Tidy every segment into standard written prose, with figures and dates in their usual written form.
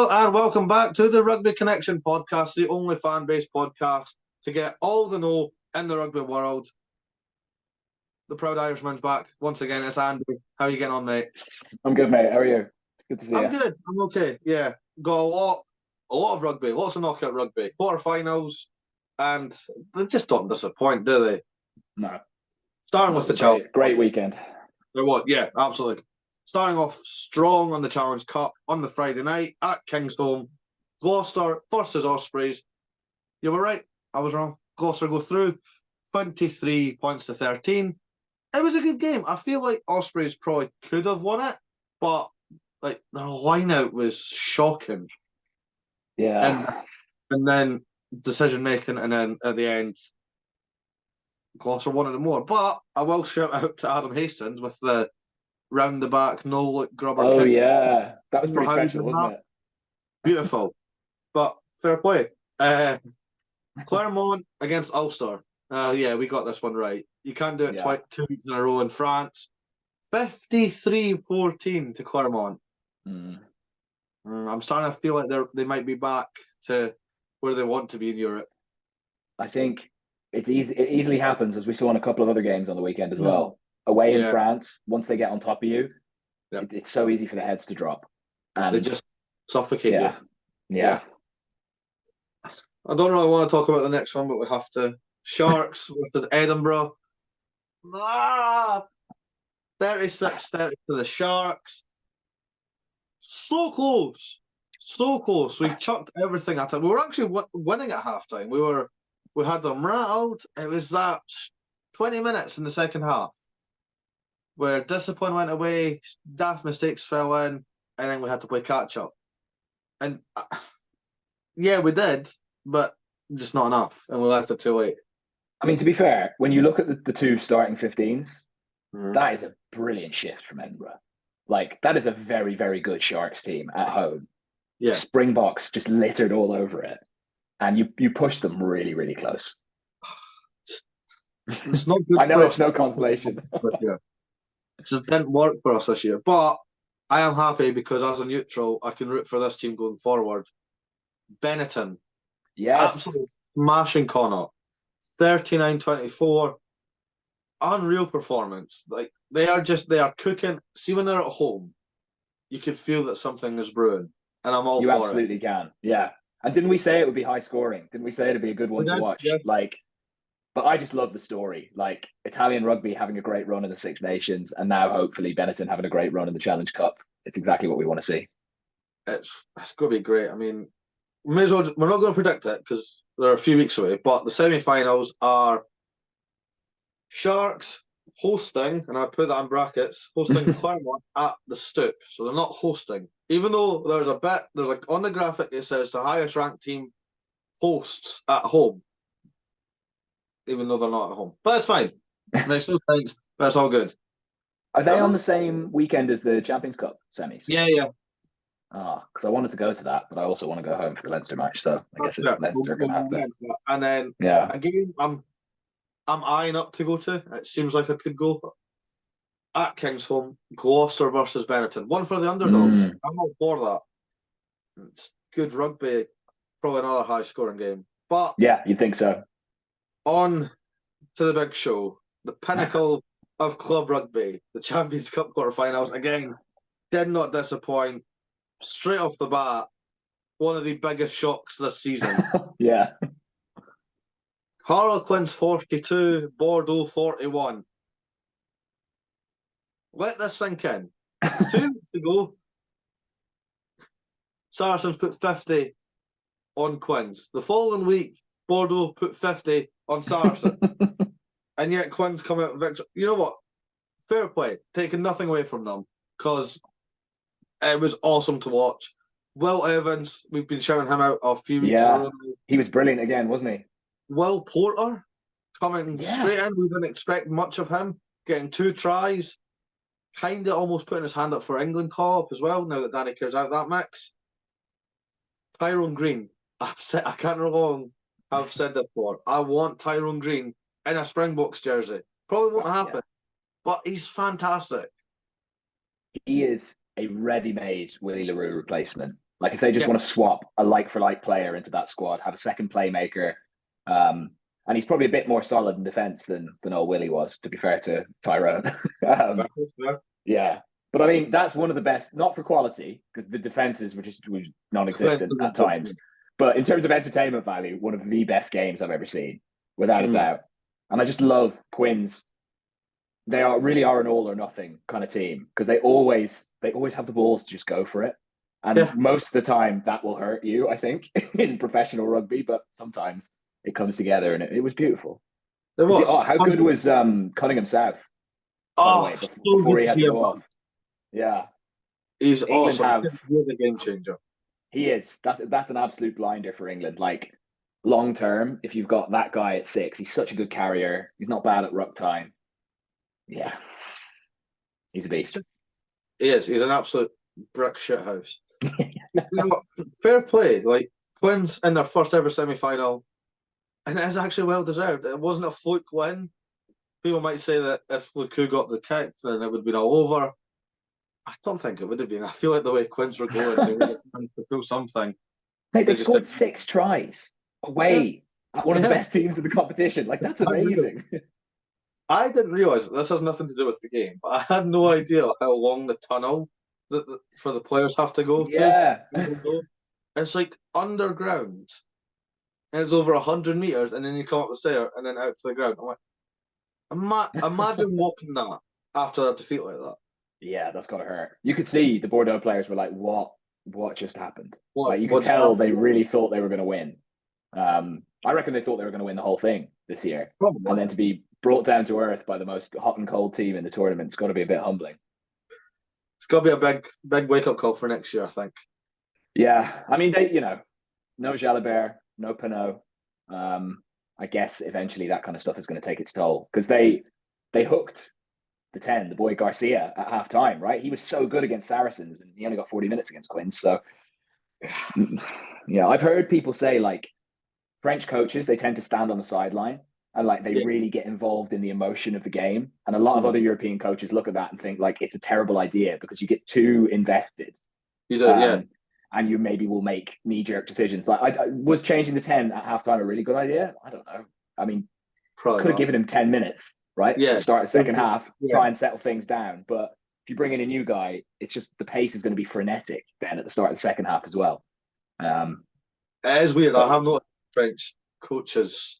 Hello and welcome back to the Rugby Connection podcast, the only fan-based podcast to get all the know in the rugby world. The proud Irishman's back. Once again, it's Andy. How are you getting on, mate? I'm good, mate. How are you? It's good to see you. I'm good. I'm okay. Yeah. Got a lot of rugby, lots of knockout rugby, quarterfinals, and they just don't disappoint, do they? No. Starting with the challenge. Great weekend. They're what? Yeah, absolutely. Starting off strong on the Challenge Cup on the Friday night at Kingsholm. Gloucester versus Ospreys. You were right. I was wrong. Gloucester go through 23 points to 13. It was a good game. I feel like Ospreys probably could have won it, but like their line-out was shocking. Yeah. And then decision making, and then at the end, Gloucester wanted it more. But I will shout out to Adam Hastings with the round the back, no look grubber kick. Oh, yeah. That was pretty special, wasn't it? Beautiful. But fair play. Clermont against Ulster. Yeah, we got this one right. You can't do it 2 weeks in a row in France. 53-14 to Clermont. I'm starting to feel like they might be back to where they want to be in Europe. I think it easily happens, as we saw in a couple of other games on the weekend as well. Away in France, once they get on top of you, it's so easy for the heads to drop. And they just suffocate you. Yeah. I don't really want to talk about the next one, but we have to. Sharks versus Edinburgh. 36-30 to the Sharks. So close. So close. We chucked everything at it. We were actually winning at halftime. We had them rattled. It was that 20 minutes in the second half where discipline went away, daft mistakes fell in, and then we had to play catch up. And yeah, we did, but just not enough, and we left it too late. I mean, to be fair, when you look at the two starting 15s, that is a brilliant shift from Edinburgh. Like, that is a very, very good Sharks team at home. Yeah. Springboks just littered all over it. And you pushed them really, really close. It's not good. I know it's no consolation. It just didn't work for us this year. But I am happy because as a neutral, I can root for this team going forward. Benetton. Yes. Absolutely smashing Connacht. 39-24. Unreal performance. Like they are cooking. See, when they're at home, you could feel that something is brewing. And I'm all for it. You absolutely can. Yeah. And didn't we say it would be high scoring? Didn't we say it'd be a good one to watch? Yeah. But I just love the story. Like, Italian rugby having a great run in the Six Nations, and now hopefully Benetton having a great run in the Challenge Cup. It's exactly what we want to see. It's going to be great. I mean, we're not going to predict it because they're a few weeks away, but the semi-finals are Sharks hosting, and I put that in brackets, hosting Clermont at the Stoop. So they're not hosting. Even though on the graphic it says the highest ranked team hosts at home. Even though they're not at home. But it's fine. Makes no sense. That's all good. Are they on the same weekend as the Champions Cup semis? Yeah. Because I wanted to go to that, but I also want to go home for the Leinster match, so I guess it's Leinster going to happen. And then, again, I'm eyeing up to go to. It seems like I could go at Kingsholm, Gloucester versus Benetton. One for the underdogs. I'm all for that. It's good rugby. Probably another high-scoring game. But yeah, you'd think so. On to the big show, the pinnacle of club rugby, the Champions Cup quarterfinals. Again, did not disappoint. Straight off the bat, one of the biggest shocks this season. Yeah. Harlequins 42, Bordeaux 41. Let this sink in. 2 weeks ago, Saracens put 50 on Quins. The following week, Bordeaux put 50 on Saracens. And yet Quins come out victor. You know what? Fair play. Taking nothing away from them because it was awesome to watch. Will Evans, we've been shouting him out a few weeks ago. He was brilliant again, wasn't he? Will Porter coming straight in. We didn't expect much of him. Getting 2 tries. Kind of almost putting his hand up for England call-up as well, now that Danny Kerr's out that mix. Tyrone Green. I can't remember I've said that before. I want Tyrone Green in a Springboks jersey. Probably won't happen, but he's fantastic. He is a ready-made Willie LaRue replacement. Like if they just want to swap a like for like player into that squad, have a second playmaker, and he's probably a bit more solid in defense than old Willie was, to be fair to Tyrone. Yeah. But I mean, that's one of the best, not for quality, because the defenses were non-existent at times. But in terms of entertainment value, one of the best games I've ever seen, without a doubt. And I just love Quinn's. They really are an all or nothing kind of team, because they always have the balls to just go for it. And most of the time that will hurt you, I think, in professional rugby, but sometimes it comes together, and it was beautiful. It was. How good was Cunningham South? Before he had to go off. Yeah. He's awesome. He's a game changer. He is. That's an absolute blinder for England. Like, long term, if you've got that guy at 6, he's such a good carrier. He's not bad at ruck time. Yeah. He's a beast. He is. He's an absolute brick shithouse. Fair play. Like, Quinn's in their first ever semi-final, and it is actually well deserved. It wasn't a fluke win. People might say that if Luku got the kick, then it would have been all over. I don't think it would have been. I feel like the way Quins were going, they would have do something. Mate, they scored 6 tries away at one of the best teams in the competition. Like, that's amazing. I didn't realise this has nothing to do with the game, but I had no idea how long the tunnel for the players have to go to. It's like underground, and it's over 100 meters, and then you come up the stair and then out to the ground. I'm like, imagine walking that after a defeat like that. Yeah, that's gotta hurt. You could see the Bordeaux players were like, "What just happened?" Like, you could tell they really thought they were going to win. I reckon they thought they were going to win the whole thing this year, and then to be brought down to earth by the most hot and cold team in the tournament, it's got to be a bit humbling. It's got to be a big wake up call for next year, I think. Yeah, I mean, they, no Jalibert, no Pinot. I guess eventually that kind of stuff is going to take its toll, because they hooked the 10, the boy Garcia, at half time, right? He was so good against Saracens, and he only got 40 minutes against Quins. So, yeah, I've heard people say, like, French coaches, they tend to stand on the sideline and, like, they really get involved in the emotion of the game. And a lot of other European coaches look at that and think, like, it's a terrible idea because you get too invested. You do, and you maybe will make knee-jerk decisions. Like, I was changing the 10 at halftime a really good idea? I don't know. I mean, could have given him 10 minutes, right? Yeah. To start the second half, try and settle things down. But if you bring in a new guy, it's just the pace is going to be frenetic then at the start of the second half as well. It is weird. I have noticed French coaches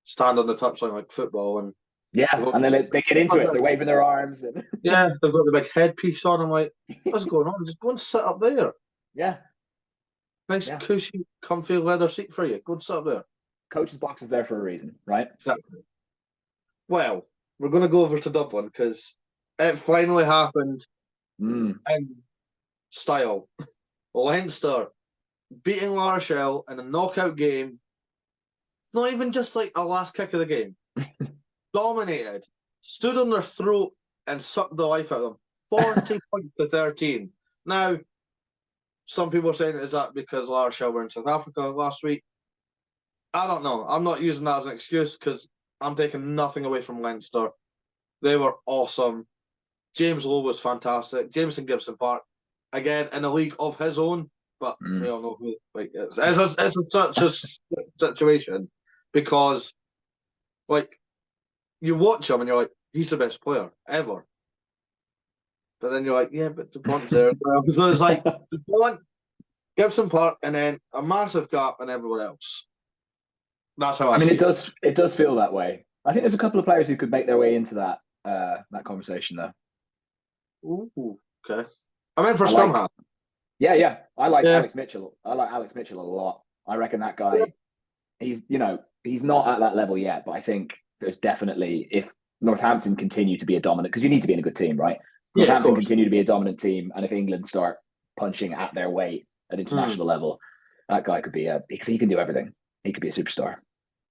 stand on the touchline like football, and and then they get into it. They're waving their arms. And they've got the big headpiece on. I'm like, what's going on? Just go and sit up there. Yeah. Nice, cushy, comfy leather seat for you. Go and sit up there. Coach's box is there for a reason, right? Exactly. Well, we're going to go over to Dublin because it finally happened in style. Leinster beating La Rochelle in a knockout game. Not even just like a last kick of the game. Dominated. Stood on their throat and sucked the life out of them. 40 points to 13. Now, some people are saying, is that because La Rochelle were in South Africa last week? I don't know. I'm not using that as an excuse because I'm taking nothing away from Leinster. They were awesome. James Lowe was fantastic. Jameson Gibson Park, again, in a league of his own, but we all know who it's such a situation because, like, you watch him and you're like, he's the best player ever. But then you're like, yeah, but DuPont's there. So it's like DuPont, Gibson Park, and then a massive gap in everyone else. That's how I mean, it does feel that way. I think there's a couple of players who could make their way into that conversation, though. Ooh, okay. I meant for scrum half. Yeah. I like Alex Mitchell. I like Alex Mitchell a lot. I reckon that guy, he's not at that level yet, but I think there's definitely, if Northampton continue to be a dominant, because you need to be in a good team, right? Northampton continue to be a dominant team, and if England start punching at their weight at international level, that guy could be because he can do everything. He could be a superstar.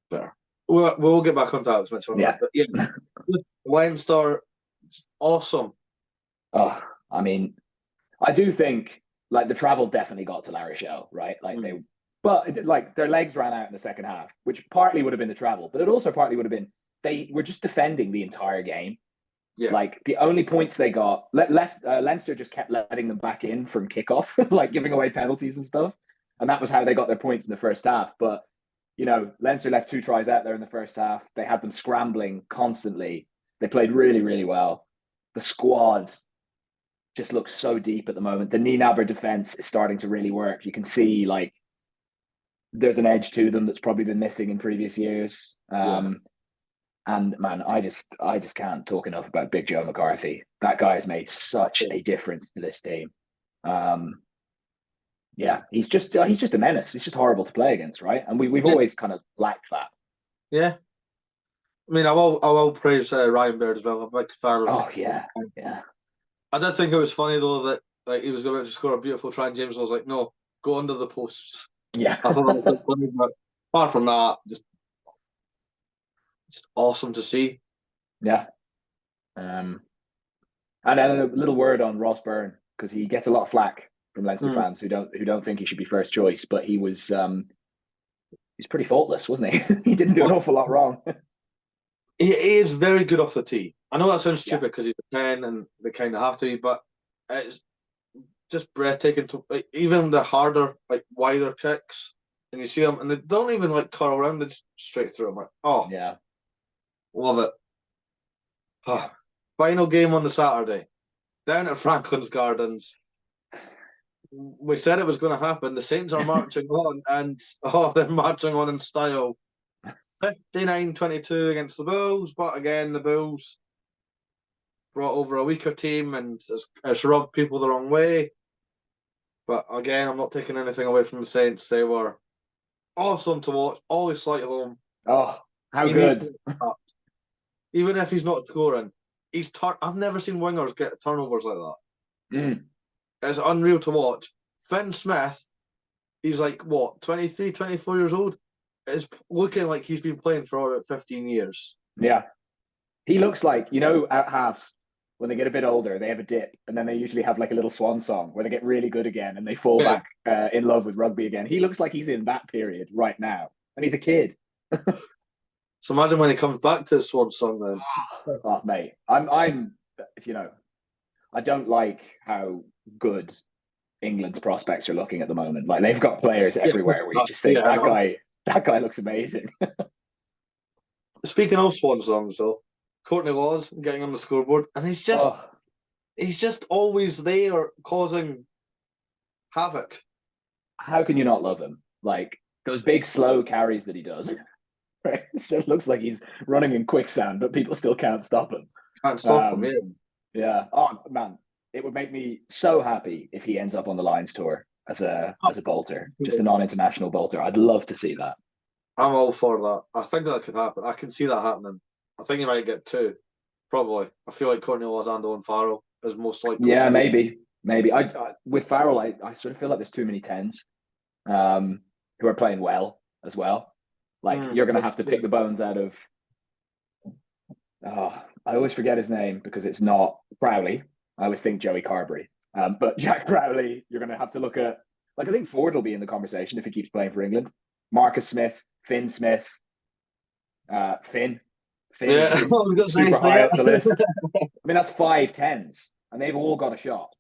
Fair. We'll get back on to Alex Mitchell. Yeah. Leinster, awesome. Oh, I mean, I do think like the travel definitely got to La Rochelle, right? Like their legs ran out in the second half, which partly would have been the travel, but it also partly would have been they were just defending the entire game. Yeah. Like the only points they got, Leinster just kept letting them back in from kickoff, like giving away penalties and stuff, and that was how they got their points in the first half. But Leinster left 2 tries out there in the first half. They had them scrambling constantly. They played really, really well. The squad just looks so deep at the moment. The Nienaber defense is starting to really work. You can see like there's an edge to them that's probably been missing in previous years. And man, I just can't talk enough about Big Joe McCarthy. That guy has made such a difference to this team. Yeah, he's just a menace. He's just horrible to play against, right? And we've always kind of lacked that. Yeah. I mean, I will praise Ryan Baird as well. I'm a big fan of. Oh yeah. I did think it was funny though that like he was about to score a beautiful try, and James was like, "No, go under the posts." Yeah. I thought that was funny, but apart from that, just awesome to see. Yeah. And a little word on Ross Byrne, because he gets a lot of flack from Leinster fans who don't think he should be first choice, but he's pretty faultless, wasn't he? He didn't do an awful lot wrong. He is very good off the tee. I know that sounds stupid because he's a 10 and they kind of have to be, but it's just breathtaking. Even the harder, like wider kicks, and you see them, and they don't even like curl around; they just straight through. I'm like, oh yeah, love it. Final game on the Saturday, down at Franklin's Gardens. We said it was going to happen. The Saints are marching on, and they're marching on in style. 59-22 against the Bulls, but again, the Bulls brought over a weaker team and it's rubbed people the wrong way. But again, I'm not taking anything away from the Saints. They were awesome to watch. Always slight home. Oh, how good! Even if he's not scoring, I've never seen wingers get turnovers like that. It's unreal to watch. Finn Smith, he's like what, 23, 24 years old. It's looking like he's been playing for about 15 years. Yeah. He looks like, at halves, when they get a bit older, they have a dip, and then they usually have like a little swan song where they get really good again and they fall back in love with rugby again. He looks like he's in that period right now, and he's a kid. So imagine when he comes back to his swan song then. Oh, mate, I don't like how good England's prospects are looking at the moment. Like they've got players everywhere where you just think that guy looks amazing. Speaking of swan songs, though, Courtney Laws getting on the scoreboard, and he's just always there causing havoc. How can you not love him? Like those big slow carries that he does. Right? It just looks like he's running in quicksand, but people still can't stop him. Can't stop him, yeah. Yeah. Oh man, it would make me so happy if he ends up on the Lions tour as a bolter, just a non-international bolter. I'd love to see that. I'm all for that. I think that could happen. I can see that happening. I think he might get 2, probably. I feel like Courtney Laws and Owen Farrell is most likely. Yeah, maybe. I with Farrell, I sort of feel like there's too many 10s who are playing well as well. Like you're going to have to pick the bones out of. I always forget his name because it's not Crowley. I always think Joey Carberry. But Jack Crowley, you're going to have to look at. Like I think Ford will be in the conversation if he keeps playing for England. Marcus Smith, Finn Smith, Finn is super high up the list. I mean, that's 5 10s, and they've all got a shot.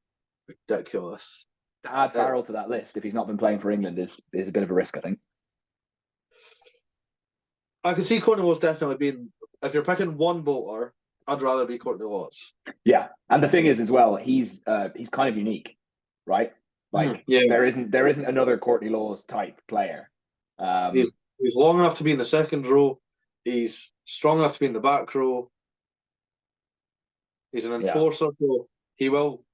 Ridiculous. To add Farrell to that list, if he's not been playing for England, is a bit of a risk, I think. I can see Courtney Laws definitely being. If you're picking one bolter, I'd rather be Courtney Laws. Yeah, and the thing is, as well, he's kind of unique, right? Like there isn't another Courtney Laws type player. He's long enough to be in the second row. He's strong enough to be in the back row. He's an enforcer, so he will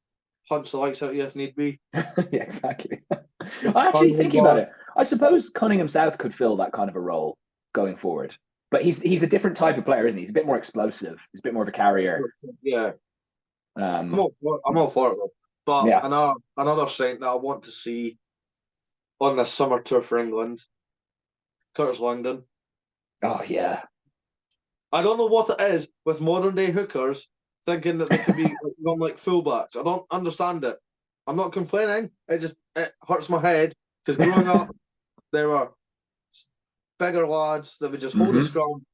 punch the lights out of you if need be. Yeah, exactly. Actually, thinking about it, I suppose Cunningham South could fill that kind of a role going forward. But he's a different type of player, isn't he? He's a bit more explosive. He's a bit more of a carrier. Yeah. I'm all for it, though. But another Saint that I want to see on the summer tour for England, Curtis Langdon. Oh, yeah. I don't know what it is with modern day hookers thinking that they could be run like fullbacks. I don't understand it. I'm not complaining. It hurts my head because growing up, there were bigger lads that would just hold the scrum,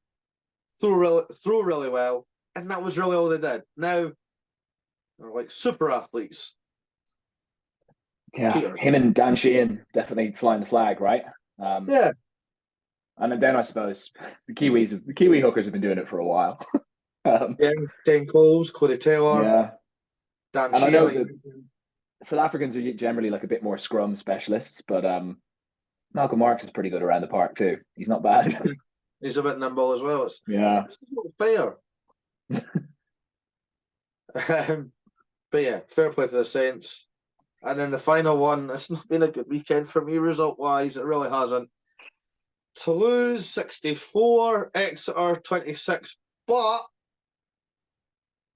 throw really well. and that was really all they did. Now they're like super athletes. Yeah, Cheaters. him and Dan Sheehan definitely flying the flag, right? Yeah. And then I suppose the Kiwi hookers have been doing it for a while. Yeah, Dane Coles, Cody Taylor, yeah, Dan and I Sheehan. know Like, that South Africans are generally like a bit more scrum specialists, but Malcolm Marx is pretty good around the park too. He's not bad. he's a bit nimble as well. It's not fair. But yeah, fair play to the Saints. And then the final one, it's not been a good weekend for me result-wise. It really hasn't. Toulouse 64, Exeter 26, but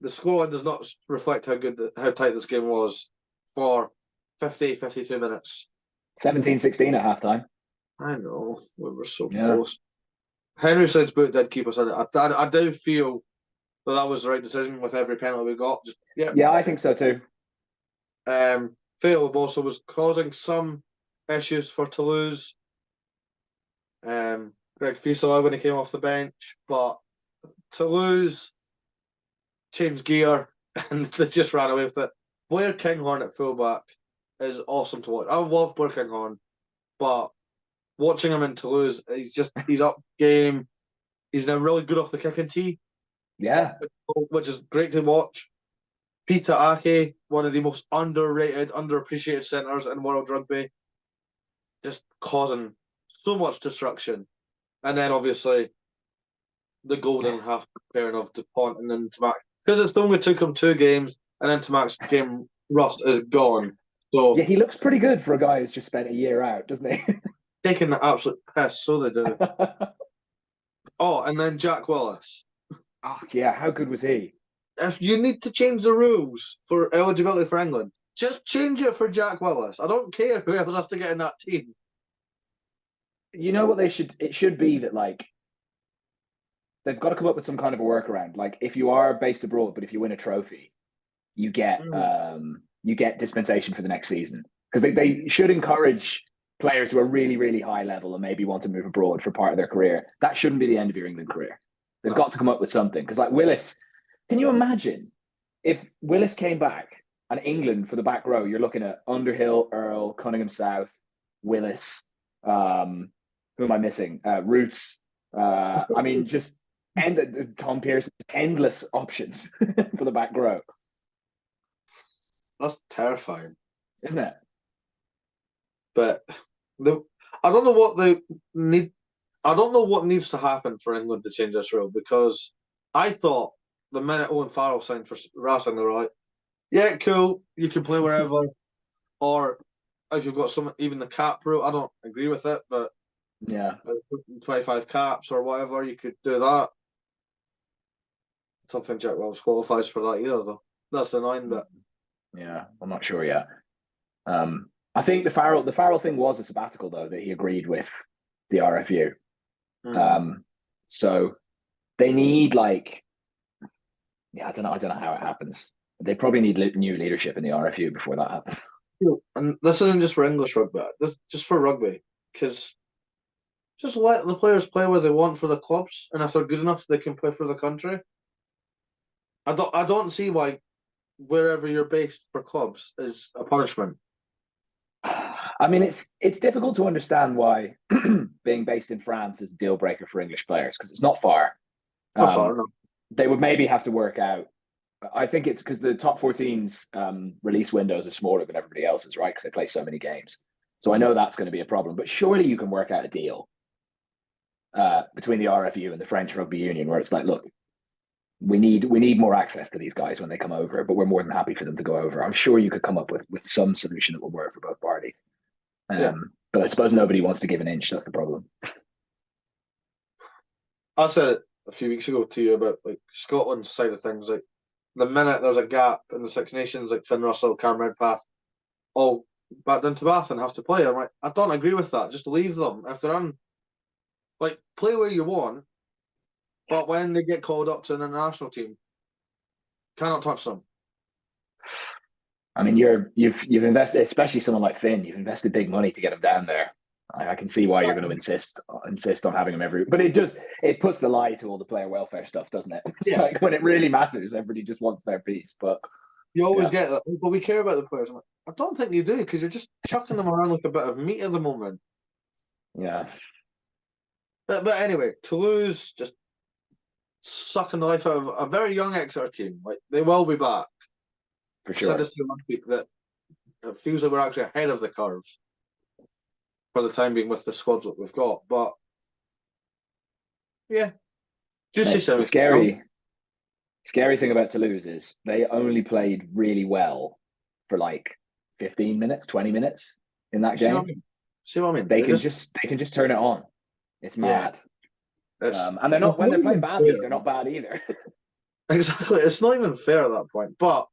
the scoreline does not reflect how tight this game was for 52 minutes. 17-16 at halftime. I know, we were so close. Henry Said's boot did keep us in it. I do feel that was the right decision with every penalty we got. Yeah, I think so too. Fatal also was causing some issues for Toulouse. Greg Fieseler when he came off the bench, but Toulouse changed gear and they just ran away with it. Blair Kinghorn at fullback is awesome to watch. I love Blair Kinghorn, but watching him in Toulouse, he's up game. He's now really good off the kicking tee. Yeah. Which is great to watch. Peter Ake, one of the most underrated, underappreciated centres in world rugby, just causing so much destruction. And then obviously the golden half pairing of DuPont and then Tamac. Because it's only took him 2 games and then Tamac's game rust is gone. So yeah, he looks pretty good for a guy who's just spent a year out, doesn't he? Taking the absolute piss, so they do. Oh, and then Jack Willis. Oh, yeah, how good was he? If you need to change the rules for eligibility for England, just change it for Jack Willis. I don't care who else has to get in that team. You know what it should be that like they've got to come up with some kind of a workaround. Like if you are based abroad, but if you win a trophy, you get dispensation for the next season. Because they should encourage players who are really, really high level and maybe want to move abroad for part of their career. That shouldn't be the end of your England career. They've got to come up with something. Because like Willis, can you imagine if Willis came back and England for the back row, you're looking at Underhill, Earl, Cunningham South, Willis, who am I missing? Roots. I mean, just Tom Pearson, endless options for the back row. That's terrifying, isn't it? But I don't know what they need. I don't know what needs to happen for England to change this rule, because I thought the minute Owen Farrell signed for Racing, they were like, yeah, cool, you can play wherever. Or if you've got even the cap rule, I don't agree with it, but yeah, 25 caps or whatever, you could do that. I don't think Jack Wells qualifies for that either, though. That's the 9 bit. Yeah, I'm not sure yet. I think the Farrell thing was a sabbatical, though, that he agreed with the RFU. So they need I don't know how it happens. They probably need new leadership in the RFU before that happens. And this isn't just for English rugby. This is just for rugby, because just let the players play where they want for the clubs, and if they're good enough, they can play for the country. I don't see why wherever you're based for clubs is a punishment. I mean, it's difficult to understand why being based in France is a deal breaker for English players, because it's not far. Not far, no. They would maybe have to work out. I think it's because the top 14's release windows are smaller than everybody else's, right? Because they play so many games. So I know that's going to be a problem. But surely you can work out a deal between the RFU and the French Rugby Union, where it's like, look, we need more access to these guys when they come over, but we're more than happy for them to go over. I'm sure you could come up with some solution that will work for both parties. But I suppose nobody wants to give an inch. That's the problem. I said it a few weeks ago to you about Scotland's side of things. Like the minute there's a gap in the Six Nations, like Finn Russell, Cam Redpath, all back down to Bath and have to play. I'm like, I don't agree with that. Just leave them if they're on. Play where you want, but when they get called up to an international team, cannot touch them. I mean, you've invested, especially someone like Finn. You've invested big money to get him down there. I can see why you're going to insist on having them every. But it puts the lie to all the player welfare stuff, doesn't it? It's like when it really matters, everybody just wants their piece. But you always get that. But we care about the players. Like, I don't think you do because you're just chucking them around like a bit of meat at the moment. Yeah. But anyway, Toulouse just sucking the life out of a very young Exeter team. Like they will be back. For sure. I said this to you last week that it feels like we're actually ahead of the curve for the time being with the squads that we've got. But yeah, juicy semi. Scary thing about Toulouse is they only played really well for like 15 minutes, 20 minutes in that game. See what I mean? They can just turn it on. It's mad. And they're not when they're playing badly, they're not bad either. Exactly. It's not even fair at that point. But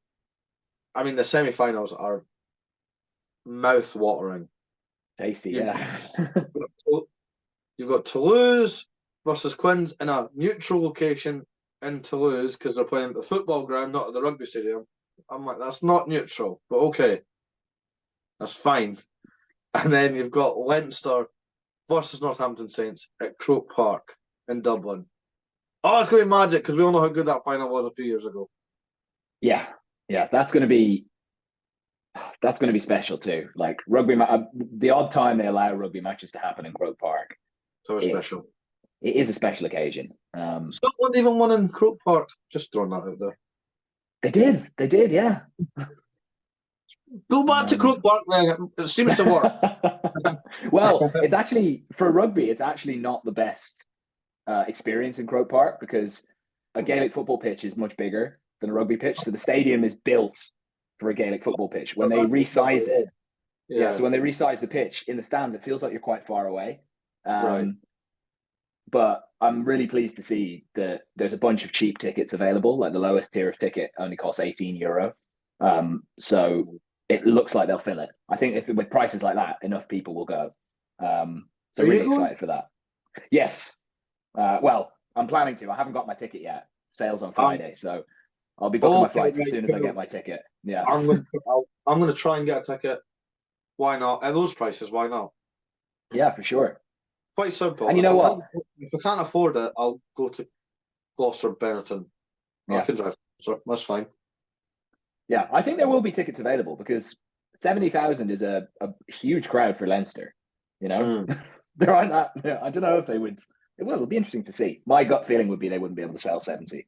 I mean the semi-finals are mouth-watering. Tasty, yeah. You've got Toulouse versus Quins in a neutral location in Toulouse because they're playing at the football ground, not at the rugby stadium. I'm like, that's not neutral, but okay. That's fine. And then you've got Leinster versus Northampton Saints at Croke Park in Dublin. Oh, it's going to be magic because we all know how good that final was a few years ago. Yeah, that's going to be special too. Like rugby, the odd time they allow rugby matches to happen in Croke Park, so special. It is a special occasion. Scotland even won in Croke Park. Just throwing that out there. They did, yeah. Go back to Croke Park, then. It seems to work. Well, it's actually for rugby. It's actually not the best experience in Croke Park because a Gaelic football pitch is much bigger than a rugby pitch. So the stadium is built for a Gaelic football pitch. When they resize it, so when they resize the pitch in the stands, it feels like you're quite far away. Right. But I'm really pleased to see that there's a bunch of cheap tickets available. Like the lowest tier of ticket only costs €18. So it looks like they'll fill it. I think with prices like that, enough people will go. So really excited for that. Yes. Well, I'm planning to. I haven't got my ticket yet. Sales on Friday, so I'll be booking my flights as soon as I get my ticket. Yeah. I'm going to try and get a ticket. Why not? At those prices, why not? Yeah, for sure. Quite simple. And you know what? If I can't afford it, I'll go to Gloucester, Benetton. I can drive. So that's fine. Yeah, I think there will be tickets available because 70,000 is a huge crowd for Leinster. You know, there aren't that. I don't know if they would. It'll be interesting to see. My gut feeling would be they wouldn't be able to sell 70.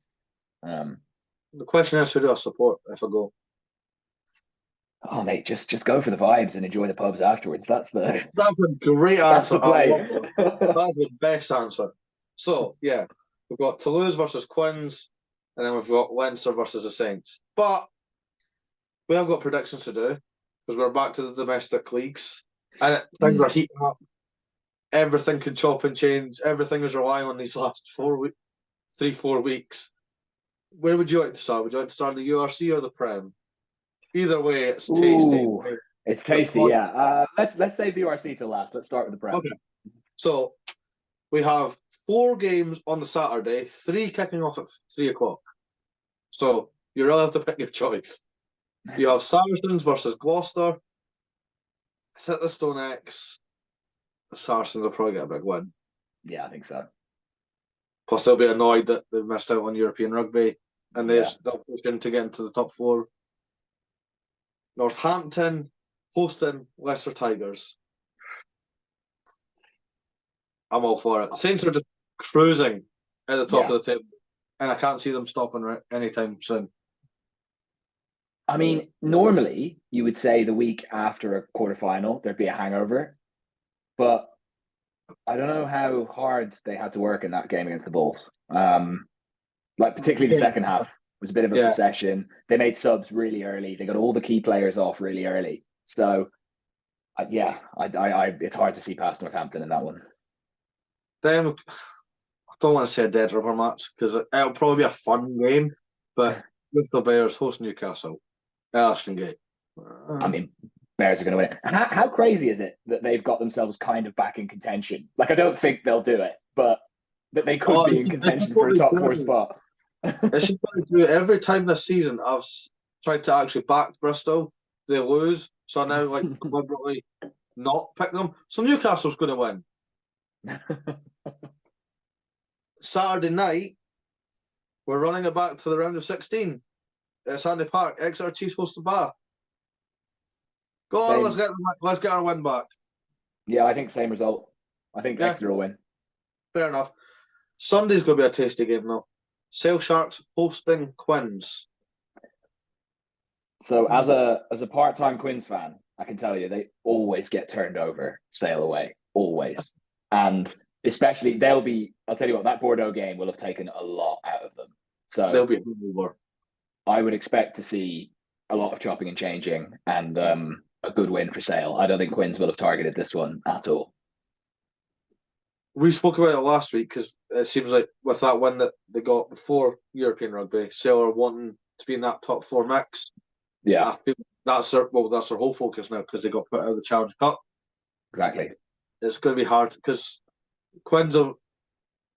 The question is, who do I support if I go? Oh, mate, just go for the vibes and enjoy the pubs afterwards. That's a great answer. That's the best answer. So, yeah, we've got Toulouse versus Quins, and then we've got Leinster versus the Saints. But we have got predictions to do because we're back to the domestic leagues, and things are heating up. Everything can chop and change. Everything is relying on these last 4 weeks. Where would you like to start? Would you like to start in the URC or the Prem? Either way, it's tasty. Ooh, it's tasty, yeah. Let's save the URC till last. Let's start with the Prem. Okay. So we have 4 games on the Saturday, 3 kicking off at 3 o'clock. So you really have to pick your choice. You have Saracens versus Gloucester. It's at the Stone X. The Saracens will probably get a big win. Yeah, I think so. Plus, they'll be annoyed that they've missed out on European rugby, and they'll push in to get into the top 4. Northampton hosting Leicester Tigers. I'm all for it. Saints are just cruising at the top of the table, and I can't see them stopping anytime soon. I mean, normally you would say the week after a quarterfinal there'd be a hangover, but I don't know how hard they had to work in that game against the Bulls. Like particularly the second half was a bit of a procession. They made subs really early. They got all the key players off really early. So, it's hard to see past Northampton in that one. Then I don't want to say a dead rubber match because it'll probably be a fun game, but with the Bears host Newcastle, Ashton Gate. I mean, Bears are going to win it. How crazy is it that they've got themselves kind of back in contention? Like, I don't think they'll do it, but that they could be in contention for a top 4 spot. It's just what I do. Every time this season, I've tried to actually back Bristol. They lose, so now like deliberately not pick them. So Newcastle's going to win. Saturday night, we're running it back to the round of 16 at Sandy Park. Exeter Chiefs host the Bath. Go on, let's get our win back. Yeah, I think same result. I think Exeter will win. Fair enough. Sunday's going to be a tasty game now. Sale Sharks hosting Quins. So as a part-time Quins fan, I can tell you they always get turned over Sale away, always. And especially I'll tell you what, that Bordeaux game will have taken a lot out of them. So they'll be over. I would expect to see a lot of chopping and changing and a good win for Sale. I don't think Quins will have targeted this one at all. We spoke about it last week because it seems like with that win that they got before European Rugby, Sale are wanting to be in that top 4 mix. Yeah, I feel that's their whole focus now because they got put out of the Challenge Cup. Exactly. It's going to be hard because Quins will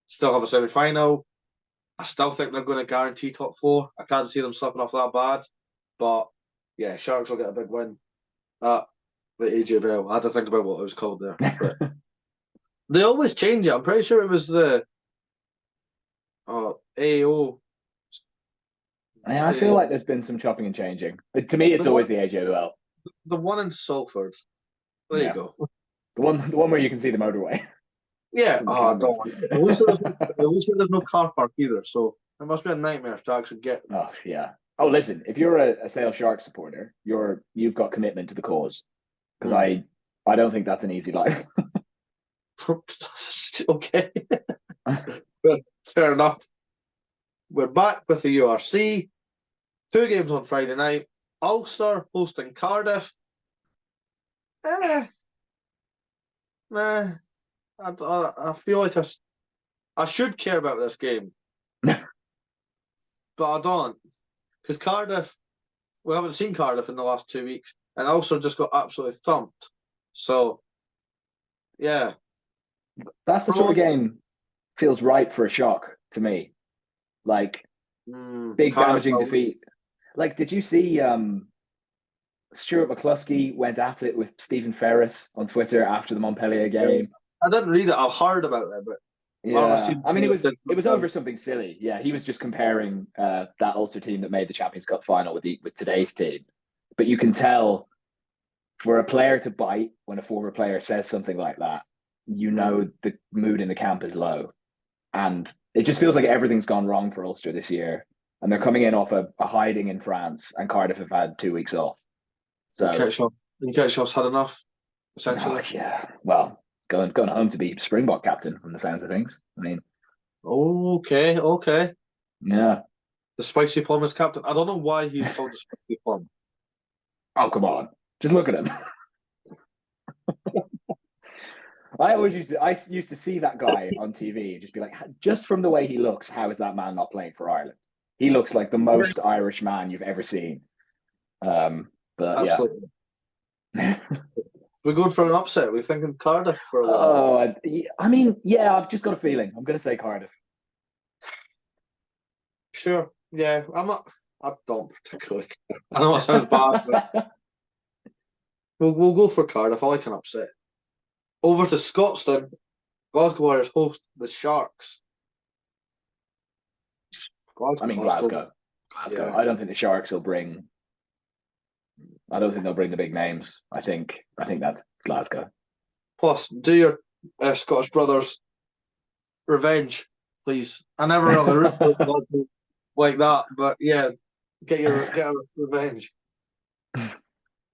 still have a semi-final. I still think they're going to guarantee top 4. I can't see them slipping off that bad. But yeah, Sharks will get a big win at the AJ Bell. I had to think about what it was called there. But they always change it. I'm pretty sure it was the AO. Yeah, I feel like there's been some chopping and changing. But to me, it's always the AJOL. The one in Salford. There you go. The one where you can see the motorway. Yeah. Don't want it. At least there's no car park either, so it must be a nightmare to actually get there. Oh yeah. Oh, listen, if you're a Sale Shark supporter, you've got commitment to the cause. Because I don't think that's an easy life. Okay. Fair enough. We're back with the URC. 2 games on Friday night. Ulster hosting Cardiff. I feel like I should care about this game. But I don't. Because Cardiff, we haven't seen Cardiff in the last 2 weeks. And Ulster just got absolutely thumped. So, yeah. That's the sort of game feels ripe for a shock to me. Like, big damaging defeat. Like, did you see Stuart McCluskey went at it with Stephen Ferris on Twitter after the Montpellier game? I didn't read it. I've heard about it, but yeah, I mean, it was over something silly. Yeah, he was just comparing that Ulster team that made the Champions Cup final with today's team. But you can tell for a player to bite when a former player says something like that, you know the mood in the camp is low. And it just feels like everything's gone wrong for Ulster this year. And they're coming in off a hiding in France, and Cardiff have had 2 weeks off. So Ketchup's had enough, essentially. Oh, yeah. Well, going home to be Springbok captain from the sounds of things. I mean, okay. Yeah. The Spicy Plum is captain. I don't know why he's called the Spicy Plum. Oh, come on. Just look at him. I used to see that guy on TV and just be like, just from the way he looks, how is that man not playing for Ireland? He looks like the most Irish man you've ever seen. But absolutely. Yeah. We're going for an upset. We're thinking Cardiff for a while. Oh, I mean, yeah, I've just got a feeling. I'm going to say Cardiff. Sure. Yeah, I don't particularly care. I know it sounds bad, but we'll go for Cardiff. I like an upset. Over to Scotstoun. Glasgow Warriors host the Sharks. Glasgow. Yeah. I don't think the Sharks will bring. I don't think they'll bring the big names. I think that's Glasgow. Plus, do your Scottish brothers revenge, please. I never really root for Glasgow like that, but yeah, get a revenge.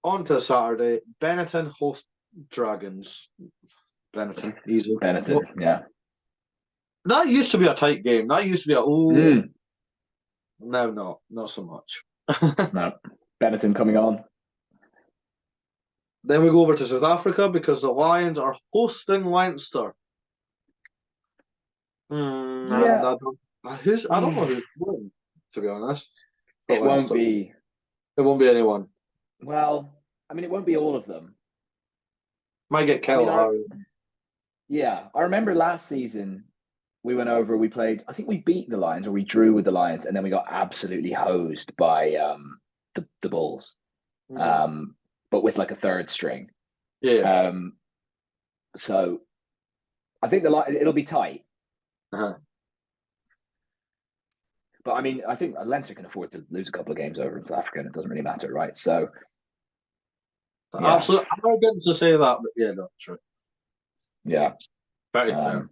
On to Saturday, Benetton host Dragons. Benetton, easy. Benetton, yeah. That used to be a tight game. That used to be No, not so much. No, Benetton coming on. Then we go over to South Africa because the Lions are hosting Leinster. I don't know who's winning, to be honest. It won't be anyone. Well, I mean, it won't be all of them. Might get Kelly. Yeah, I remember last season we went over. We played. I think we beat the Lions, or we drew with the Lions, and then we got absolutely hosed by the Bulls. But with like a third string. Yeah. So I think it'll be tight. Uh-huh. But I mean, I think Leinster can afford to lose a couple of games over in South Africa, and it doesn't really matter, right? So, yeah. Absolutely arrogant to say that, but yeah, no, true. Yeah. Very fair.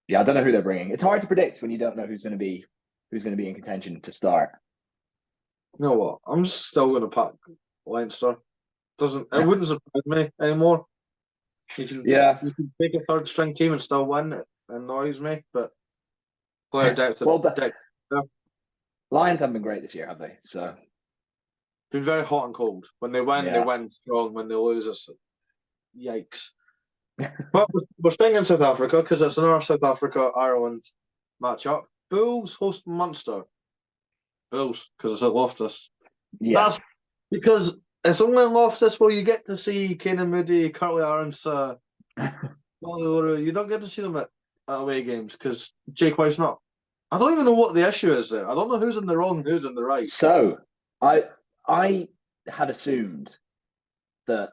Yeah, I don't know who they're bringing. It's hard to predict when you don't know who's going to be in contention to start. You know what? I'm still going to pick Leinster. It wouldn't surprise me anymore. You can take a third string team and still win. It annoys me, but play it down to Lions haven't been great this year, have they? So been very hot and cold. When they win, they win strong. When they lose, it's yikes. But we're staying in South Africa because it's another South Africa-Ireland matchup. Bulls host Munster. Bulls, because it's at Loftus. Yeah. That's because it's only in Loftus where you get to see Kane Moody, Curtly Arons, you don't get to see them at away games because Jake White's not. I don't even know what the issue is there. I don't know who's in the wrong, who's in the right. So I had assumed that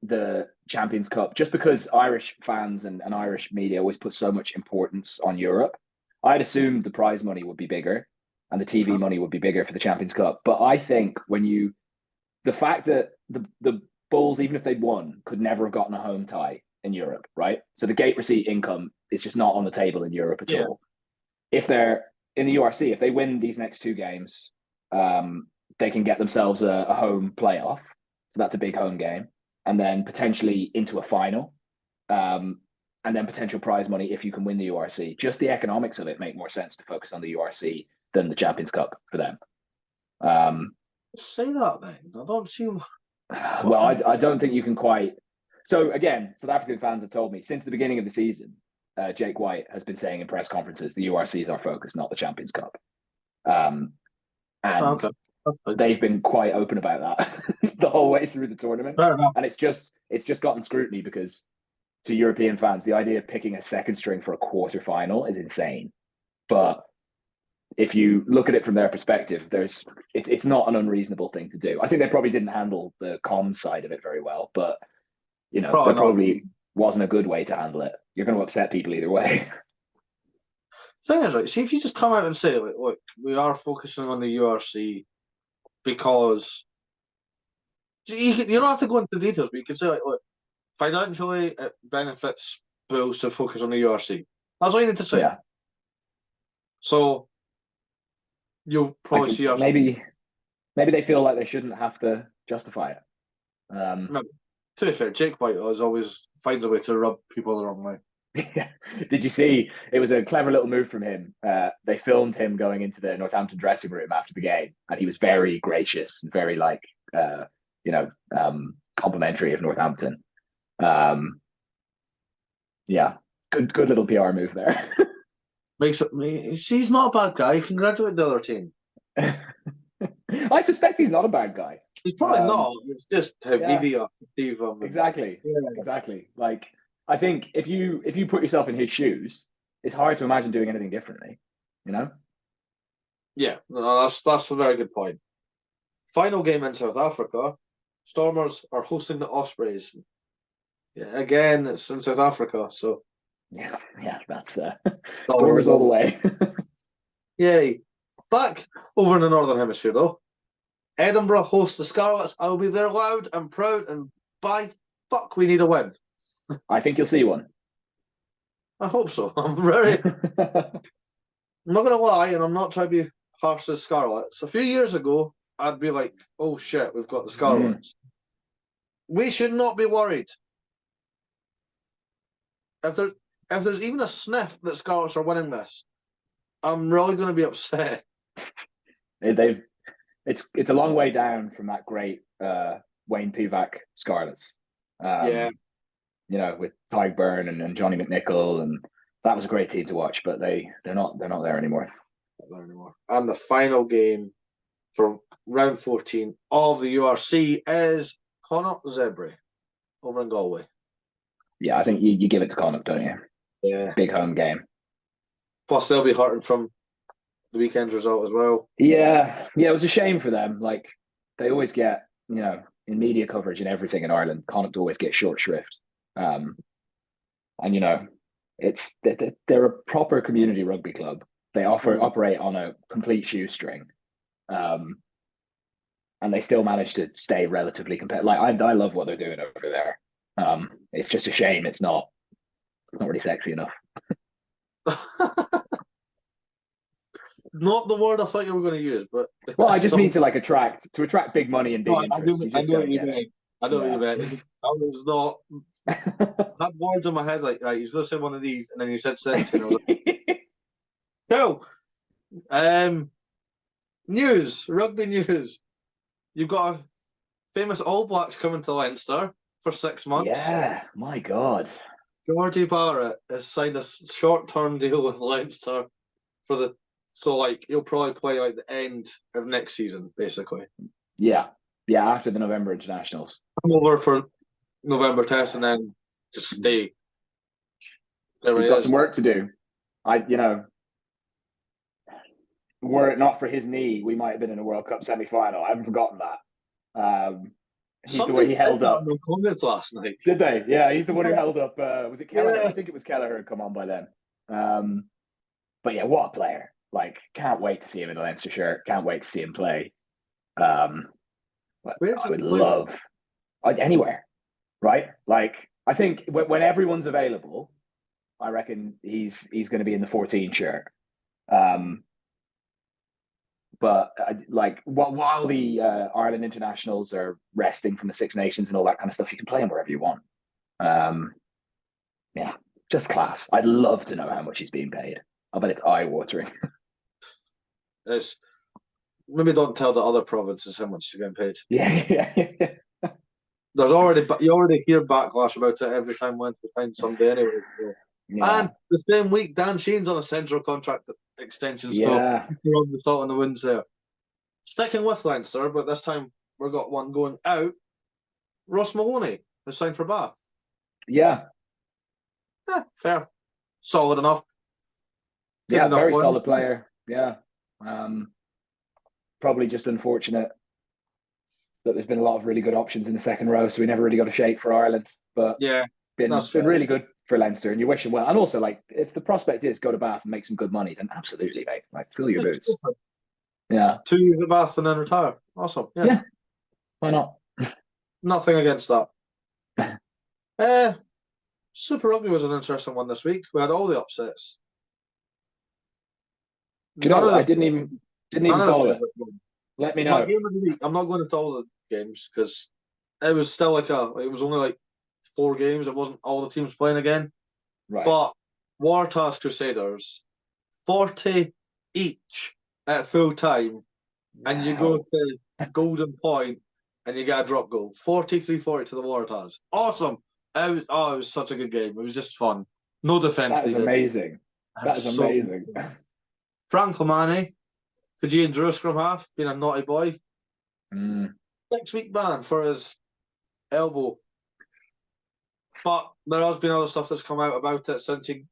the Champions Cup, just because Irish fans and Irish media always put so much importance on Europe, I'd assumed the prize money would be bigger and the TV money would be bigger for the Champions Cup. But I think the fact that the Bulls, even if they'd won, could never have gotten a home tie in Europe, right? So the gate receipt income is just not on the table in Europe at all. If they're in the URC, if they win these next two games, they can get themselves a home playoff. So that's a big home game. And then potentially into a final. And then potential prize money if you can win the URC. Just the economics of it make more sense to focus on the URC than the Champions Cup for them. Say that then. I don't see. Well, I don't think you can quite. So again, South African fans have told me since the beginning of the season, Jake White has been saying in press conferences, the URC is our focus, not the Champions Cup. And they've been quite open about that the whole way through the tournament. And it's just gotten scrutiny because to European fans, the idea of picking a second string for a quarter final is insane. But if you look at it from their perspective, it's not an unreasonable thing to do. I think they probably didn't handle the comms side of it very well, but there probably wasn't a good way to handle it. You're going to upset people either way. Thing is, right, see, if you just come out and say, like, look, we are focusing on the URC because you don't have to go into details, but you can say, like, look, financially, it benefits Bulls to focus on the URC. That's all you need to say. Yeah. So you'll probably see us. Maybe they feel like they shouldn't have to justify it. No, to be fair, Jake White always finds a way to rub people the wrong way. Did you see? It was a clever little move from him. They filmed him going into the Northampton dressing room after the game, and he was very gracious and very complimentary of Northampton. Yeah, good little PR move there. Makes it me. He's not a bad guy. Congratulate the other team. I suspect he's not a bad guy. He's probably not. It's just how media Steve. Exactly. Like, I think if you put yourself in his shoes, it's hard to imagine doing anything differently. You know? Yeah, no, that's a very good point. Final game in South Africa, Stormers are hosting the Ospreys. Yeah, again, it's in South Africa, so yeah, that's Stormers all the way. Yay! Back over in the Northern Hemisphere, though, Edinburgh hosts the Scarlets. I will be there loud and proud, and by fuck, we need a win. I think you'll see one. I hope so. I'm not going to lie, and I'm not trying to be harsh to the Scarlets. A few years ago, I'd be like, oh shit, we've got the Scarlets. We should not be worried. If there's even a sniff that Scarlets are winning this, I'm really going to be upset. It's a long way down from that great Wayne Pivac Scarlets. With Tyg Byrne and Johnny McNichol, and that was a great team to watch, but they're not there anymore. Not there anymore. And the final game for round 14 of the URC is Connacht Zebra over in Galway. Yeah, I think you give it to Connacht, don't you? Yeah. Big home game. Plus, they'll be hurting from the weekend's result as well. Yeah, it was a shame for them. Like, they always get, in media coverage and everything in Ireland, Connacht always get short shrift. And you know, they're a proper community rugby club. They operate on a complete shoestring, and they still manage to stay relatively competitive. Like I love what they're doing over there. It's just a shame it's not really sexy enough. Not the word I thought you were going to use, but well, I just mean to attract big money and big interest. I know what you mean. I know what you meant. I was not. That words in my head, like, right, he's going to say one of these, and then he said sexy, and I was like, cool. Rugby news. You've got a famous All Blacks coming to Leinster for 6 months. Yeah, my God. Georgie Barrett has signed a short-term deal with Leinster he'll probably play like the end of next season, basically. Yeah, after the November internationals. Come over for November test and then just stay. He's got some work to do. Were it not for his knee, we might have been in a World Cup semi-final. I haven't forgotten that. He's the way he held up. No comments last night. Did they? Yeah, he's the one who held up. Was it Kelleher? Yeah. I think it was Kelleher who come on by then. But yeah, what a player! Like, can't wait to see him in the Leinster shirt. Can't wait to see him play. I would love anywhere, right? Like, I think when everyone's available, I reckon he's going to be in the 14 shirt. But while the Ireland internationals are resting from the Six Nations and all that kind of stuff, you can play him wherever you want. Yeah, just class. I'd love to know how much he's being paid. I bet it's eye-watering. Maybe don't tell the other provinces how much he's getting paid. Yeah. You already hear backlash about it every time Wednesday find somebody anyway. So. Yeah. And the same week, Dan Sheehan's on a central contract extension. Yeah. So we're on the thought on the wins there. Sticking with Leinster, but this time we've got one going out. Ross Maloney has signed for Bath. Yeah. Fair. Solid enough. Good enough very solid player. Yeah. Probably just unfortunate that there's been a lot of really good options in the second row, so we never really got a shake for Ireland. But yeah, it's been really good for Leinster, and you wish him well. And also, like, if the prospect is go to Bath and make some good money, then absolutely, mate. Like, fill your boots. Yeah. 2 years at Bath and then retire. Awesome. Yeah. Why not? Nothing against that. Super Rugby was an interesting one this week. We had all the upsets. Do you know? I didn't even follow it. Let me know. My game of the week. I'm not going to all the games because it was still it was only like 4 games. It wasn't all the teams playing again. Right. But Waratahs Crusaders, 40 each at full time, and you go to Golden Point and you get a drop goal. 43-40 to the Waratahs. Awesome. It was such a good game. It was just fun. No defense. That is amazing. That is amazing. Frank Lamani, Fijian Drew scrum half, being a naughty boy. 6-week ban for his elbow. But there has been other stuff that's come out about it since he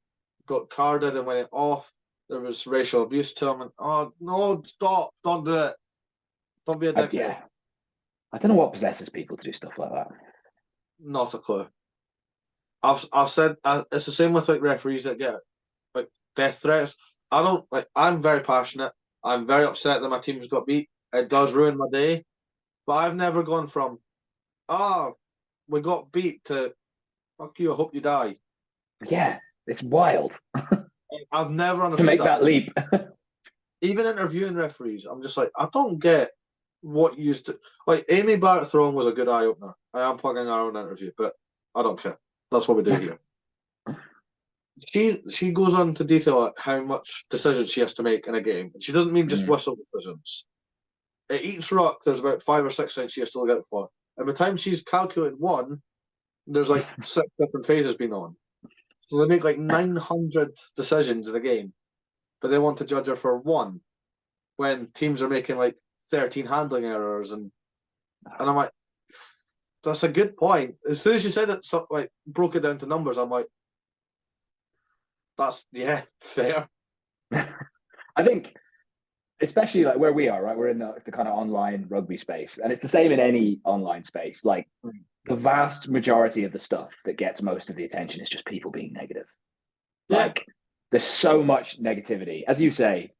got carded and went off. There was racial abuse to him. And, no, stop. Don't do it. Don't be a dickhead. I don't know what possesses people to do stuff like that. Not a clue. I've said it's the same with like referees that get like death threats. I'm very passionate. I'm very upset that my team's got beat. It does ruin my day. But I've never gone from, we got beat to, fuck you, I hope you die. Yeah, it's wild. I've never understood to make that leap. Even interviewing referees, I'm just like, I don't get what you used to. Like, Amy Barrett Throne was a good eye opener. I am plugging our own interview, but I don't care. That's what we do here. She goes on to detail how much decisions she has to make in a game. And she doesn't mean just whistle decisions. At each ruck, there's about 5 or 6 things she has to look out for. And by the time she's calculated one, there's like 6 different phases being on. So they make like 900 decisions in a game, but they want to judge her for one when teams are making like 13 handling errors. And I'm like, that's a good point. As soon as you said it, like broke it down to numbers, I'm like, that's fair. I think especially like where we are, right? We're in the kind of online rugby space, and it's the same in any online space. Like the vast majority of the stuff that gets most of the attention is just people being negative. Yeah. Like there's so much negativity. As you say,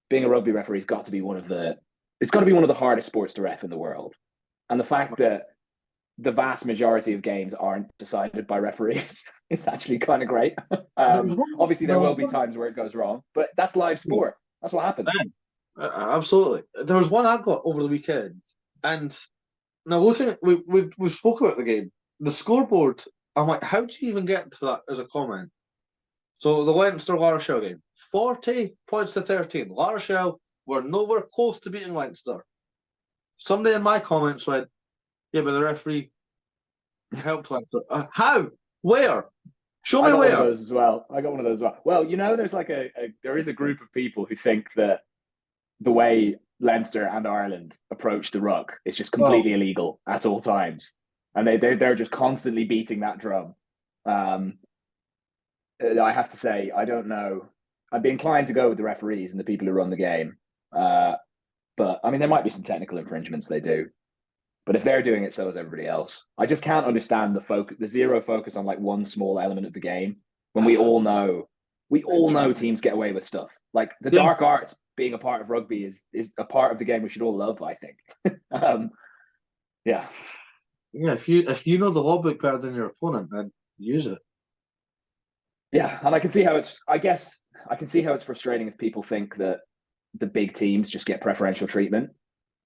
being a rugby referee's got to be one of the hardest sports to ref in the world. And the fact that the vast majority of games aren't decided by referees is actually kind of great. Obviously, there will be times where it goes wrong, but that's live sport. That's what happens. Absolutely. There was one I got over the weekend, and now looking at we spoke about the game, the scoreboard. I'm like, how do you even get to that as a comment? So the Leinster La Rochelle game, 40 points to 13. La Rochelle were nowhere close to beating Leinster. Somebody in my comments went, "Yeah, but the referee helped Leinster." How? Where? Show me where. I got one of those as well. Well, there's like there is a group of people who think that the way Leinster and Ireland approach the ruck is just completely illegal at all times, and they're just constantly beating that drum. I have to say, I don't know. I'd be inclined to go with the referees and the people who run the game, but I mean, there might be some technical infringements they do. But if they're doing it, so is everybody else. I just can't understand the zero focus on like one small element of the game when we all know teams get away with stuff. Like the dark arts being a part of rugby is a part of the game we should all love, I think. Yeah. Yeah, if you know the law book better than your opponent, then use it. Yeah, and I can see how it's frustrating if people think that the big teams just get preferential treatment.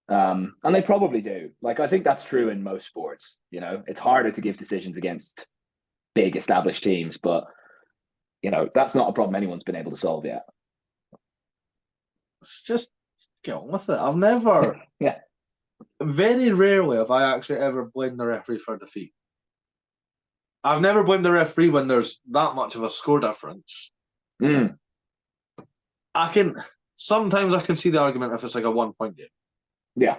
And they probably do. Like, I think that's true in most sports. It's harder to give decisions against big established teams, but that's not a problem anyone's been able to solve yet. It's just get on with it. I've never, very rarely have I actually ever blamed the referee for defeat. I've never blamed the referee when there's that much of a score difference. Sometimes I can see the argument if it's like a 1-point game. Yeah.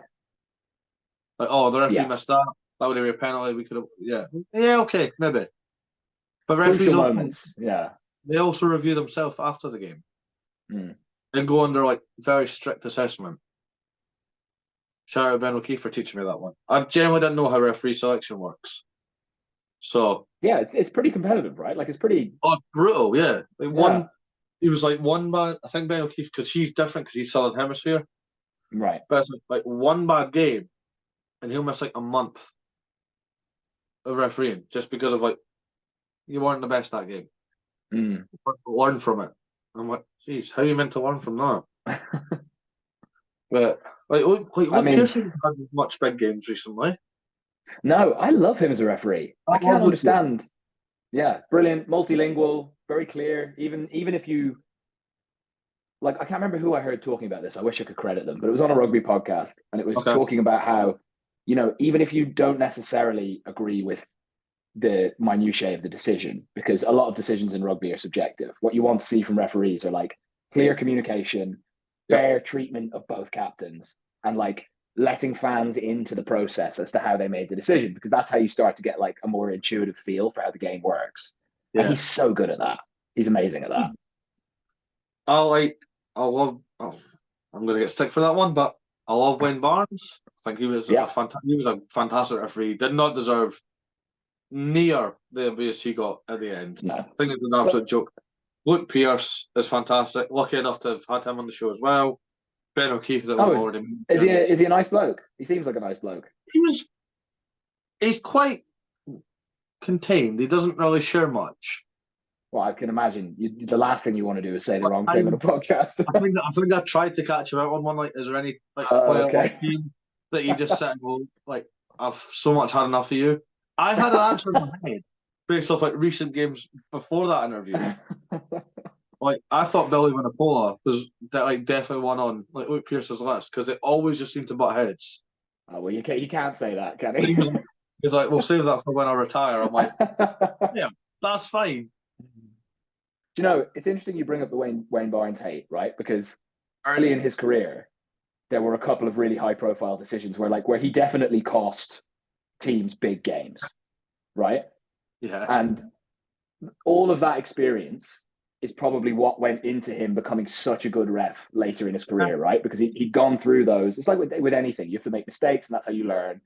Like, the referee missed that. That would be a penalty. We could have, okay, maybe. But referees they also review themselves after the game and go under like very strict assessment. Shout out Ben O'Keefe for teaching me that one. I generally didn't know how referee selection works. So yeah, it's pretty competitive, right? Like it's pretty. Oh, it's brutal. Yeah, he was like one bad. I think Ben O'Keefe because he's different because he's Southern Hemisphere. Right. But it's like one bad game, and he'll miss like a month of refereeing just because of like you weren't the best that game. Learn from it. I'm like, geez, how are you meant to learn from that? But look, Pearson's had much big games recently. No, I love him as a referee. I can't understand. Yeah, brilliant, multilingual, very clear. Even if you like, I can't remember who I heard talking about this. I wish I could credit them, but it was on a rugby podcast, and it was talking about how, even if you don't necessarily agree with the minutiae of the decision, because a lot of decisions in rugby are subjective. What you want to see from referees are like clear communication, fair treatment of both captains, and like letting fans into the process as to how they made the decision, because that's how you start to get like a more intuitive feel for how the game works. Yeah. And he's so good at that. He's amazing at that. I'm going to get stick for that one, but I love Wayne Barnes. I think he was a fantastic referee. Did not deserve near the abuse he got at the end. No. I think it's an absolute joke. Luke Pearce is fantastic. Lucky enough to have had him on the show as well. Ben O'Keefe that we've already mentioned. Is he a nice bloke? He seems like a nice bloke. He's quite contained. He doesn't really share much. Well, I can imagine. The last thing you want to do is say the wrong thing on a podcast. I think I tried to catch him out on one. Like, is there any player team that you just sit and go, like, I've so much had enough of you? I had an answer in my head based off like recent games before that interview. Like, I thought Billy Vanapola was definitely one on like Luke Pearce's list because they always just seem to butt heads. Oh well, you can't say that, can he? He's like, we'll save that for when I retire. I'm like, yeah, that's fine. Do you know, it's interesting you bring up the Wayne Barnes hate, right? Because early in his career, there were a couple of really high-profile decisions where he definitely cost teams big games, right? Yeah. And all of that experience is probably what went into him becoming such a good ref later in his career, right? Because he'd gone through those. It's like with anything, you have to make mistakes, and that's how you learn.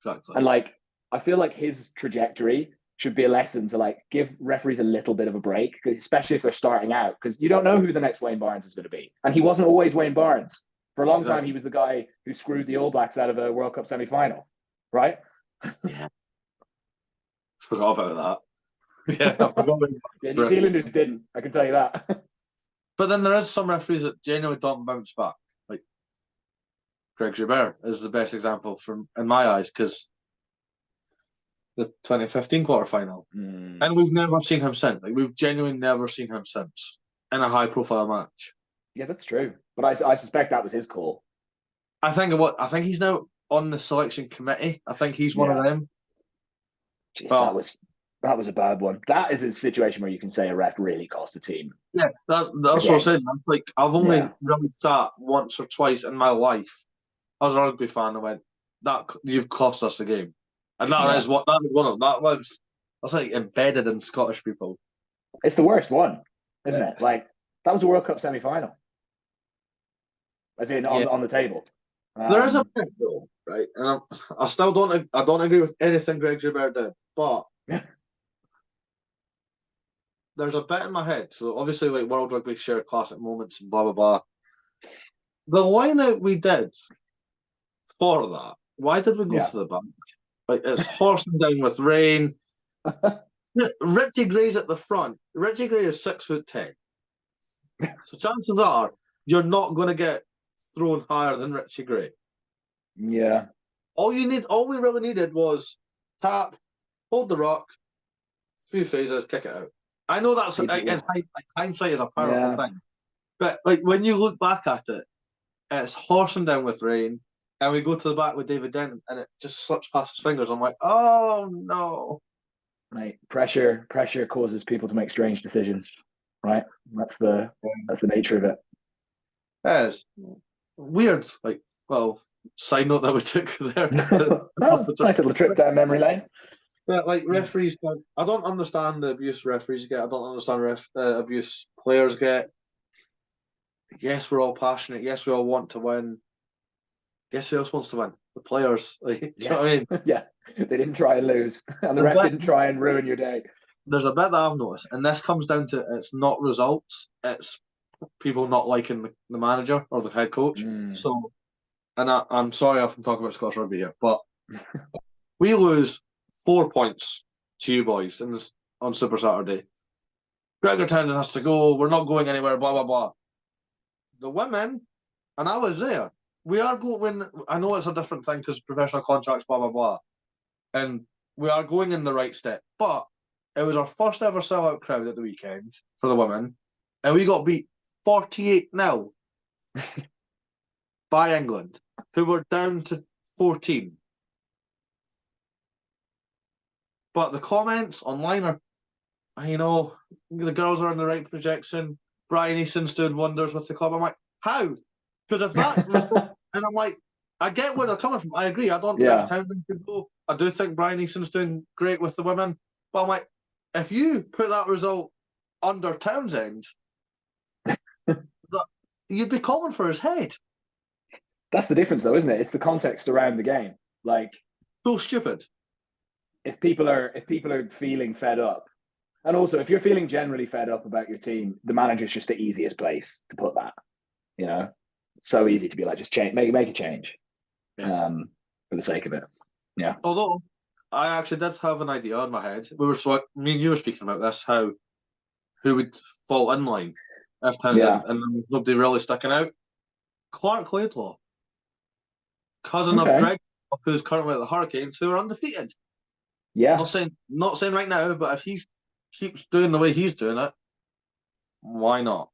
Exactly. And like, I feel like his trajectory should be a lesson to like give referees a little bit of a break, especially if they're starting out, because you don't know who the next Wayne Barnes is going to be. And he wasn't always Wayne Barnes. For a long time, he was the guy who screwed the All Blacks out of a World Cup semi-final, right? Yeah. Forgot about that. Yeah, I forgot about that. Yeah, New Zealanders didn't, I can tell you that. But then there is some referees that genuinely don't bounce back. Like Greg Joubert is the best example from in my eyes, because the 2015 quarterfinal. And we've never seen him since. Like, we've genuinely never seen him since in a high-profile match. Yeah, that's true. But I suspect that was his call. I think he's now on the selection committee. I think he's one of them. Jeez, that was a bad one. That is a situation where you can say a ref really cost the team. Yeah, that's what I'm saying. I'm like, I've only really sat once or twice in my life as a rugby fan and went, that you've cost us the game. And that is one of them. That's like embedded in Scottish people. It's the worst one, isn't it? Like, that was a World Cup semi-final. As in on the table. There is a bit though, right? And I still don't agree with anything Greg Joubert did, but there's a bit in my head. So obviously, like, World Rugby share classic moments and blah blah blah. The line out we did for that. Why did we go to the bank? Like, it's horsing down with rain. Richie Gray's at the front. Richie Gray is 6'10". So chances are you're not going to get thrown higher than Richie Gray. Yeah. All we really needed was tap, hold the rock, few phases, kick it out. I know that's in hindsight is a powerful thing, but like when you look back at it, it's horsing down with rain, and we go to the back with David Denton, and it just slips past his fingers. I'm like, oh no! Right, pressure causes people to make strange decisions. Right, that's the nature of it. That is weird. Like, well, side note that we took there. Nice little trip down memory lane. But like referees, I don't understand the abuse referees get. I don't understand abuse players get. Yes, we're all passionate. Yes, we all want to win. Guess who else wants to win? The players. Like, do you know what I mean? Yeah, they didn't try and lose, and the ref didn't try and ruin your day. There's a bit that I've noticed, and this comes down to it's not results. It's people not liking the manager or the head coach. So, and I'm sorry if I'm talking about Scottish rugby here, but we lose 4 points to you boys on Super Saturday. Gregor Townsend has to go. We're not going anywhere. Blah blah blah. The women, and I was there. We are going. I know it's a different thing because professional contracts. Blah blah blah, and we are going in the right step. But it was our first ever sellout crowd at the weekend for the women, and we got beat 48-0 by England, who were down to 14. But the comments online are, the girls are in the right projection. Brian Eason's doing wonders with the club. I'm like, how? Because if that was, and I'm like, I get where they're coming from. I agree. I don't think Townsend should go. I do think Brian Eason's doing great with the women. But I'm like, if you put that result under Townsend, you'd be calling for his head. That's the difference, though, isn't it? It's the context around the game. Like, so stupid. If people are feeling fed up, and also if you're feeling generally fed up about your team, the manager's just the easiest place to put that. You know, it's so easy to be like, just change, make a change, for the sake of it. Yeah. Although I actually did have an idea in my head. Me and you were speaking about this, who would fall in line if Townsend and nobody really sticking out. Clark Laidlaw, cousin of Greg, who's currently at the Hurricanes, who are undefeated. Yeah. Not saying right now, but if he keeps doing the way he's doing it, why not?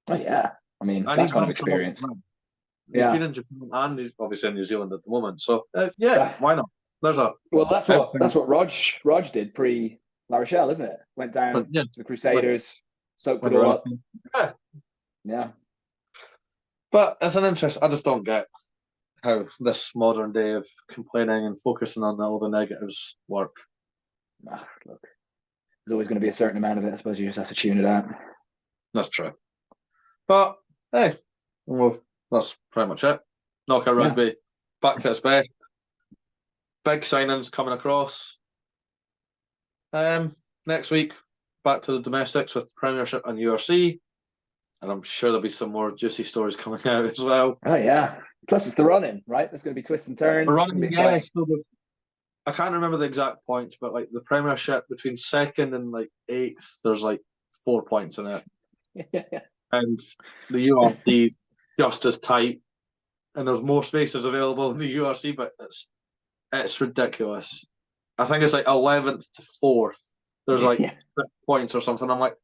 Oh yeah. I mean, that kind of experience. He's been in Japan and he's obviously in New Zealand at the moment. So why not? That's what Rog did pre La Rochelle, isn't it? Went down to the Crusaders, soaked it all up. Yeah. But it's an interest. I just don't get how this modern day of complaining and focusing on all the negatives work. Look, there's always going to be a certain amount of it. I suppose you just have to tune it out. That's true. But hey, well, that's pretty much it. Knockout rugby, back to its best. Big signings coming across. Next week, back to the domestics with Premiership and URC. And I'm sure there'll be some more juicy stories coming out as well. Oh, yeah. Plus, it's the running, right? There's going to be twists and turns. The running, yeah. I can't remember the exact points, but like the Premiership between 2nd and like 8th, there's like 4 points in it. And the URC is just as tight. And there's more spaces available in the URC, but it's ridiculous. I think it's like 11th to 4th. There's like 6 points or something. I'm like,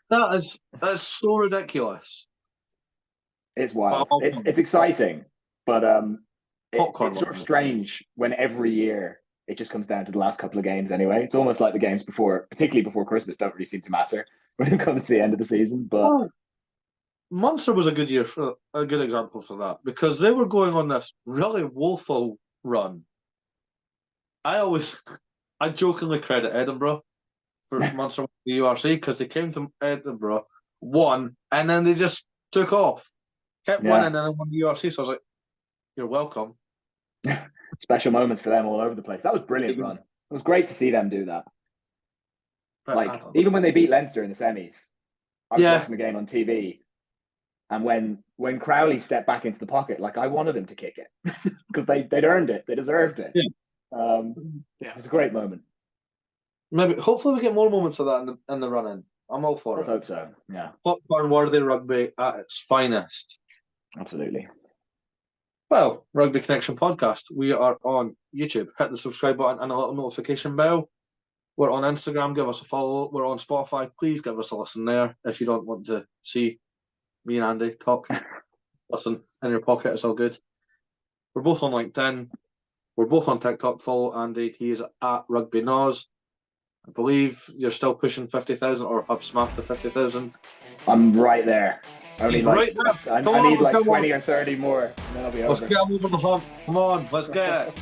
that's so ridiculous. It's wild. It's exciting, but it's sort of strange when every year it just comes down to the last couple of games anyway. It's almost like the games before, particularly before Christmas, don't really seem to matter when it comes to the end of the season. But Munster was a good example for that, because they were going on this really woeful run. I jokingly credit Edinburgh for Munster with the URC, because they came to Edinburgh, won, and then they just took off. Kept winning and then won the URC. So I was like, you're welcome. Special moments for them all over the place. That was a brilliant run. It was great to see them do that. Like, even when they beat Leinster in the semis, I was watching the game on TV, and when Crowley stepped back into the pocket, like, I wanted him to kick it because they'd earned it. They deserved it. It was a great moment. Hopefully we get more moments of that in the run-in. I'm all for it. Let's hope so, yeah. Popcorn-worthy rugby at its finest. Absolutely. Well, Rugby Connection podcast. We are on YouTube. Hit the subscribe button and a little notification bell. We're on Instagram. Give us a follow. We're on Spotify. Please give us a listen there if you don't want to see me and Andy talk. Listen in your pocket. It's all good. We're both on LinkedIn. We're both on TikTok. Follow Andy. He is at Rugby Nos. I believe you're still pushing 50,000 or have smashed the 50,000. I'm right there. I need like 20 or 30 more, and then I'll be over. Let's get over the hump. Come on, let's get it.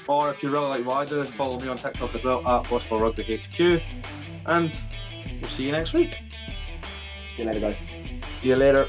Or if you really like what I do, follow me on TikTok as well at Whisper Rugby HQ. And we'll see you next week. See you later, guys. See you later.